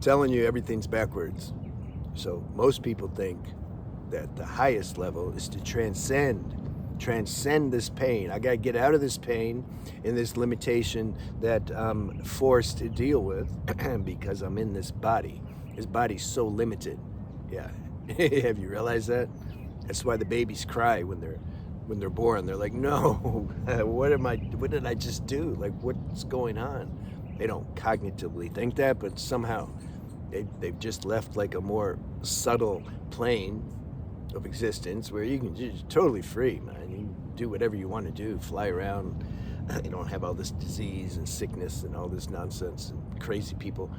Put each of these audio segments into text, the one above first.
telling you everything's backwards. So most people think that the highest level is to transcend this pain. I got to get out of this pain and this limitation that I'm forced to deal with because I'm in this body. This body's so limited. Yeah. Have you realized that? That's why the babies cry when they're born. They're like, no, what did I just do? Like, what's going on? They don't cognitively think that, but somehow they've just left like a more subtle plane of existence where you can just totally free, man. You do whatever you want to do, fly around. You don't have all this disease and sickness and all this nonsense and crazy people.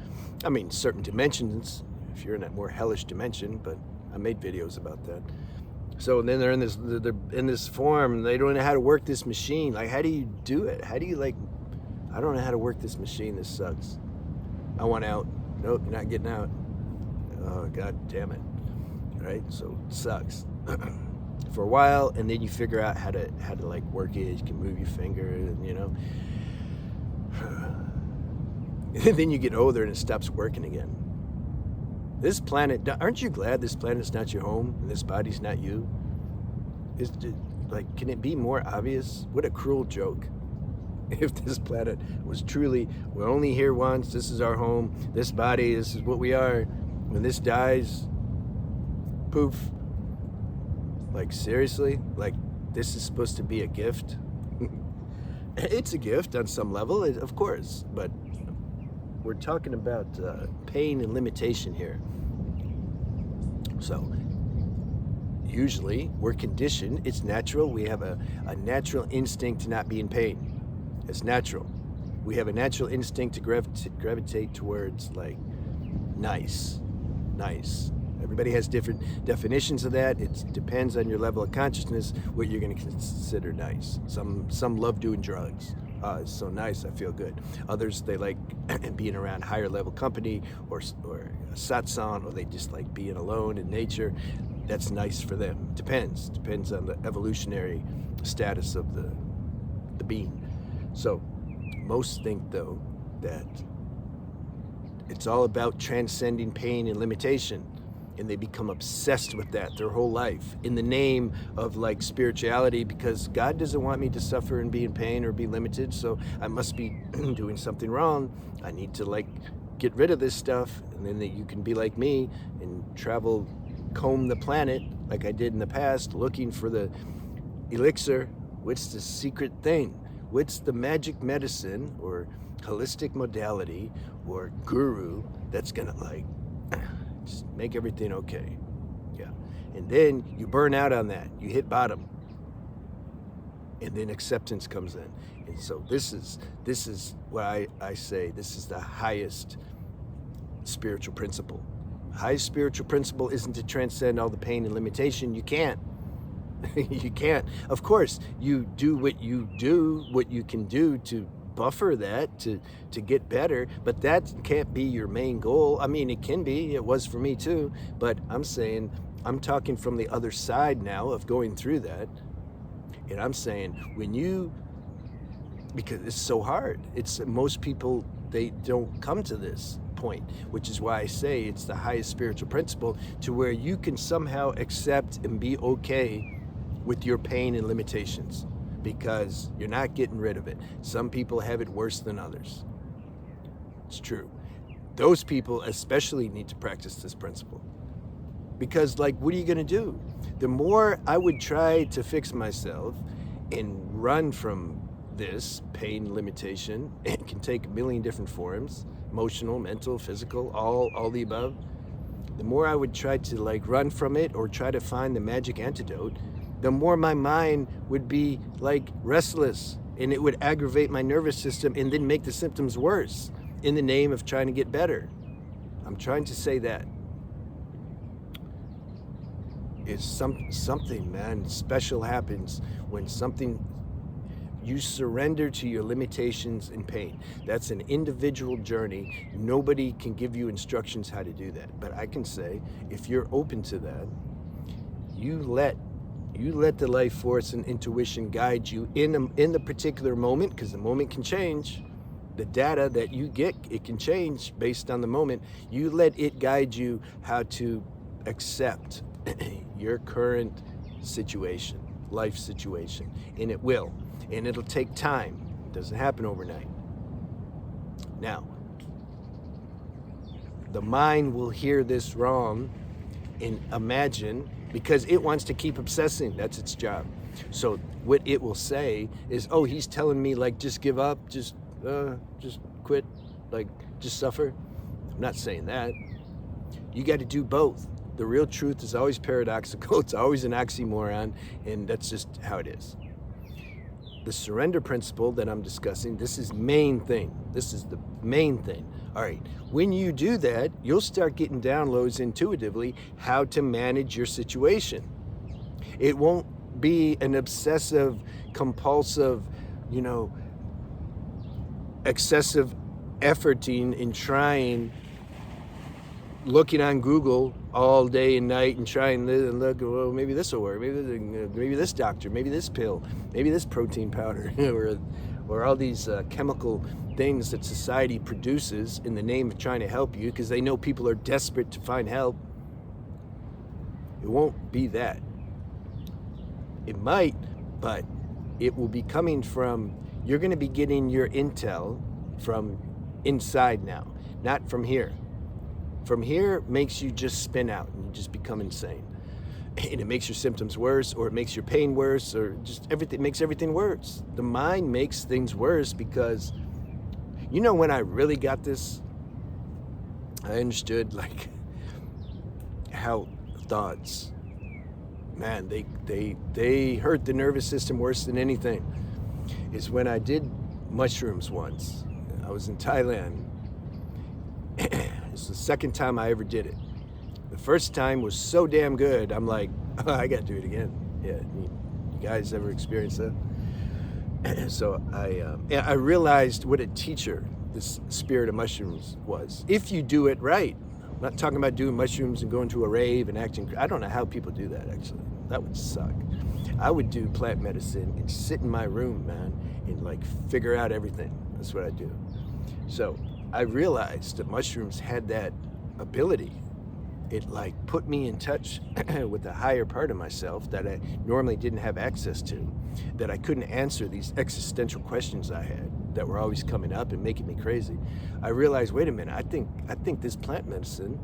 I mean, certain dimensions, if you're in a more hellish dimension, but I made videos about that. So then they're in this form. They don't know how to work this machine. Like, how do you do it? How do you I don't know how to work this machine. This sucks. I want out. Nope, you're not getting out. Oh, God damn it. Right? So it sucks for a while, and then you figure out how to like work it. You can move your finger, and and then you get older and it stops working again. This planet, aren't you glad this planet's not your home and this body's not you? Can it be more obvious? What a cruel joke. If this planet was truly, we're only here once, this is our home, this body, this is what we are. When this dies, poof. Like, seriously? Like, this is supposed to be a gift? It's a gift on some level, of course, but we're talking about pain and limitation here. So usually we're conditioned. It's natural. We have a natural instinct to not be in pain. It's natural. We have a natural instinct to gravitate towards like nice. Everybody has different definitions of that. It depends on your level of consciousness what you're going to consider nice. Some love doing drugs. It's so nice, I feel good. Others, they like being around higher level company or satsang, or they just like being alone in nature. That's nice for them. Depends on the evolutionary status of the being. So most think though that it's all about transcending pain and limitation. And they become obsessed with that their whole life in the name of like spirituality, because God doesn't want me to suffer and be in pain or be limited, so I must be doing something wrong. I need to like get rid of this stuff, and then you can be like me and travel, comb the planet like I did in the past, looking for the elixir. What's the secret thing? What's the magic medicine or holistic modality or guru that's gonna like just make everything okay? Yeah. And then you burn out on that. You hit bottom. And then acceptance comes in. And so this is what I say, this is the highest spiritual principle. Highest spiritual principle isn't to transcend all the pain and limitation. You can't. You can't. Of course, you do what you can do to buffer that to get better, but that can't be your main goal. I mean, it can be, it was for me too, but I'm talking from the other side now of going through that. And I'm saying because it's so hard, most people, they don't come to this point, which is why I say it's the highest spiritual principle, to where you can somehow accept and be okay with your pain and limitations, because you're not getting rid of it. Some people have it worse than others. It's true. Those people especially need to practice this principle, because like, what are you going to do? The more I would try to fix myself and run from this pain limitation, it can take a million different forms, emotional, mental, physical, all the above. The more I would try to like run from it or try to find the magic antidote, the more my mind would be like restless, and it would aggravate my nervous system and then make the symptoms worse in the name of trying to get better. I'm trying to say that it's something, man, special happens when you surrender to your limitations and pain. That's an individual journey. Nobody can give you instructions how to do that. But I can say, if you're open to that, you let the life force and intuition guide you in the particular moment, because the moment can change. The data that you get, it can change based on the moment. You let it guide you how to accept your current situation, life situation, and it will. And it'll take time. It doesn't happen overnight. Now, the mind will hear this wrong and imagine, because it wants to keep obsessing. That's its job. So what it will say is, oh, he's telling me, like, just give up, just quit, like, just suffer. I'm not saying that. You got to do both. The real truth is always paradoxical. It's always an oxymoron, and that's just how it is. The surrender principle that I'm discussing, this is main thing. This is the main thing. All right, when you do that, you'll start getting downloads intuitively how to manage your situation. It won't be an obsessive, compulsive, excessive efforting in trying, looking on Google all day and night and trying to look, well, maybe this will work, maybe this doctor, maybe this pill, maybe this protein powder, or all these chemical things that society produces in the name of trying to help you because they know people are desperate to find help. It won't be that. It might, but it will be coming from, you're going to be getting your intel from inside now, not from here. From here makes you just spin out and you just become insane. And it makes your symptoms worse, or it makes your pain worse, or just everything, makes everything worse. The mind makes things worse because, when I really got this, I understood like how thoughts, man, they hurt the nervous system worse than anything. Is when I did mushrooms once. I was in Thailand. It's the second time I ever did it. The first time was so damn good, I'm like, oh, I gotta do it again. Yeah, you guys ever experienced that? So I realized what a teacher this spirit of mushrooms was. If you do it right. I'm not talking about doing mushrooms and going to a rave and acting. I don't know how people do that, actually. That would suck. I would do plant medicine and sit in my room, man, and like figure out everything. That's what I do. So I realized that mushrooms had that ability. It like put me in touch with a higher part of myself that I normally didn't have access to, that I couldn't answer these existential questions I had that were always coming up and making me crazy. I realized, wait a minute, I think this plant medicine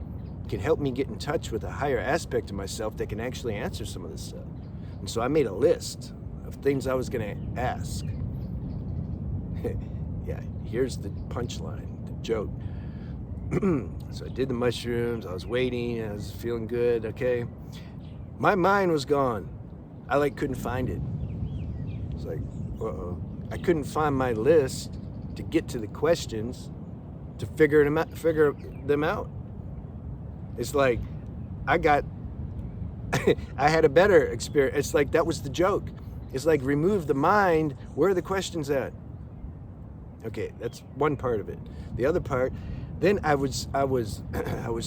can help me get in touch with a higher aspect of myself that can actually answer some of this stuff. And so I made a list of things I was gonna ask. Yeah, here's the punchline, the joke. So I did the mushrooms, I was waiting, I was feeling good, okay. My mind was gone. I couldn't find it. It's like, uh-oh. I couldn't find my list to get to the questions to figure them out. It's like, I had a better experience. It's like, that was the joke. It's like, remove the mind, where are the questions at? Okay, that's one part of it. The other part, then I was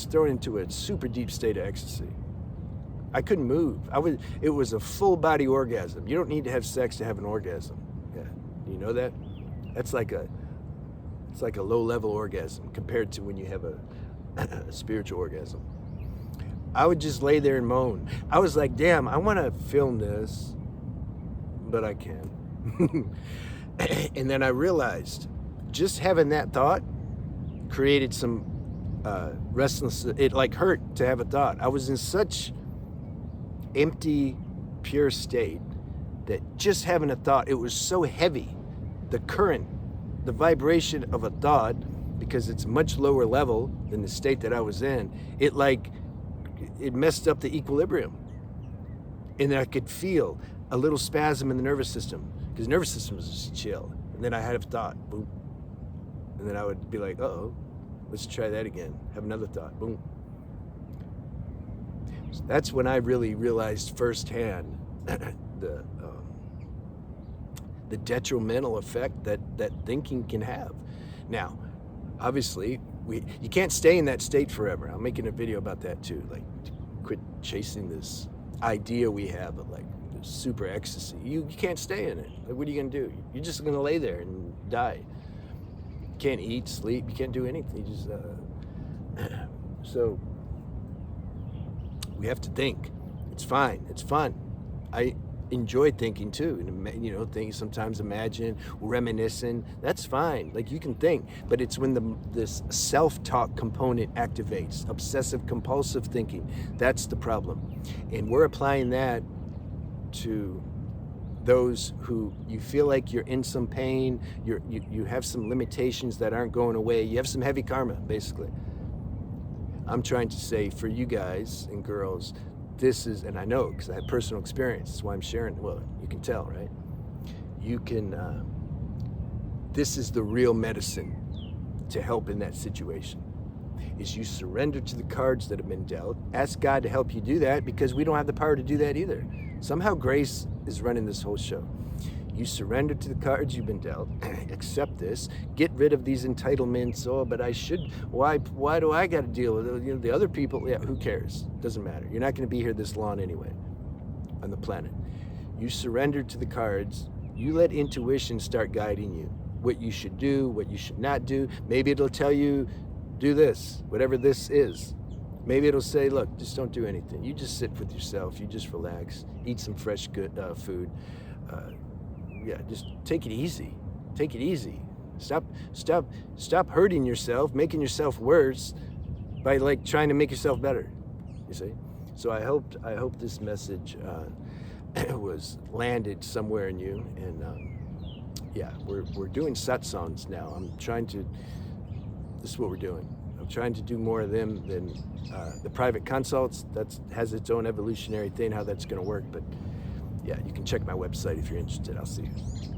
thrown into a super deep state of ecstasy. I couldn't move. It was a full body orgasm. You don't need to have sex to have an orgasm. Yeah, you know that? It's like a low level orgasm compared to when you have a spiritual orgasm. I would just lay there and moan. I was like, damn, I want to film this, but I can't. And then I realized just having that thought created some restlessness. It like hurt to have a thought. I was in such empty, pure state that just having a thought, it was so heavy. The current, the vibration of a thought, because it's much lower level than the state that I was in, it messed up the equilibrium. And then I could feel a little spasm in the nervous system, because the nervous system was just chill. And then I had a thought, boom. And then I would be like, uh-oh, let's try that again. Have another thought, boom. So that's when I really realized firsthand the detrimental effect that thinking can have. Now, obviously, you can't stay in that state forever. I'm making a video about that too. Like, quit chasing this idea we have of like super ecstasy. You can't stay in it. Like, what are you gonna do? You're just gonna lay there and die. can't eat, sleep, you can't do anything. You just so we have to think. It's fine. It's fun. I enjoy thinking too, and think, sometimes imagine, reminiscing. That's fine. Like, you can think, but it's when this self-talk component activates, obsessive compulsive thinking. That's the problem, and we're applying that to those who you feel like you're in some pain, you have some limitations that aren't going away, you have some heavy karma, basically. I'm trying to say, for you guys and girls, this is, and I know because I have personal experience, that's why I'm sharing. Well, you can tell, right? You can, this is the real medicine to help in that situation, is you surrender to the cards that have been dealt. Ask God to help you do that, because we don't have the power to do that either. Somehow grace is running this whole show. You surrender to the cards you've been dealt, accept this, get rid of these entitlements. Oh, but I should, why do I got to deal with it? The other people? Yeah, who cares? Doesn't matter. You're not going to be here this long anyway on the planet. You surrender to the cards. You let intuition start guiding you. What you should do, what you should not do. Maybe it'll tell you, do this, whatever this is. Maybe it'll say, look, just don't do anything. You just sit with yourself. You just relax. Eat some fresh, good food. Yeah, just take it easy. Take it easy. Stop hurting yourself, making yourself worse by trying to make yourself better. You see? So I hope this message was landed somewhere in you. And yeah, we're doing satsangs now. This is what we're doing. I'm trying to do more of them than the private consults. That has its own evolutionary thing, how that's going to work. But yeah, you can check my website if you're interested. I'll see you.